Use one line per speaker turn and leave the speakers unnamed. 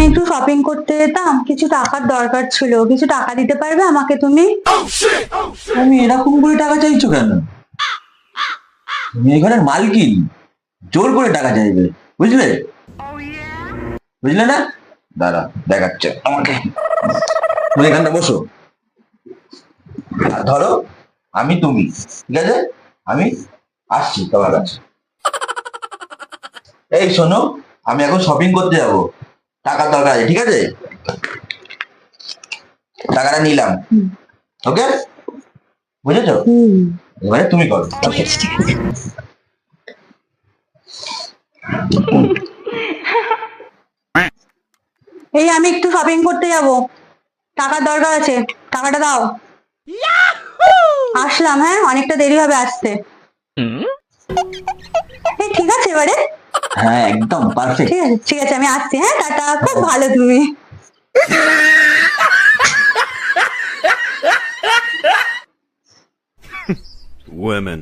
একটু শপিং করতে যেতাম, কিছু টাকার দরকার ছিল, কিছু টাকা দিতে পারবে আমাকে তুমি?
তুমি এরকম করে টাকা চাইছো কেন? তুমি এই ঘরের মালকিন, জোর করে টাকা চাইবে, বুঝলে? বুঝলে না? দাঁড়া, দেখাচ্ছে আমাকে। তুমি এখানটা বসো, আর ধরো আমি তুমি, ঠিক আছে? আমি আসছি তোমার কাছে। এই শোনো, আমি এখন শপিং করতে যাব, টাকার দরকার আছে, ঠিক আছে? টাকাটা নিলাম, ওকে? বুঝেছো? এবারে তুমি করো।
ঠিক আছে ঠিক আছে। এই আমি একটু শপিং করতে যাব, টাকার দরকার আছে, টাকাটা দাও। আসলাম, হ্যাঁ অনেকটা দেরি হবে আসতে। এই ঠিক আছে এবারে?
হ্যাঁ, একদম পারফেক্ট।
ঠিক আছে ঠিক আছে, আমি আসছি, হ্যাঁ টাটা, খুব ভালো তুমি।
Women.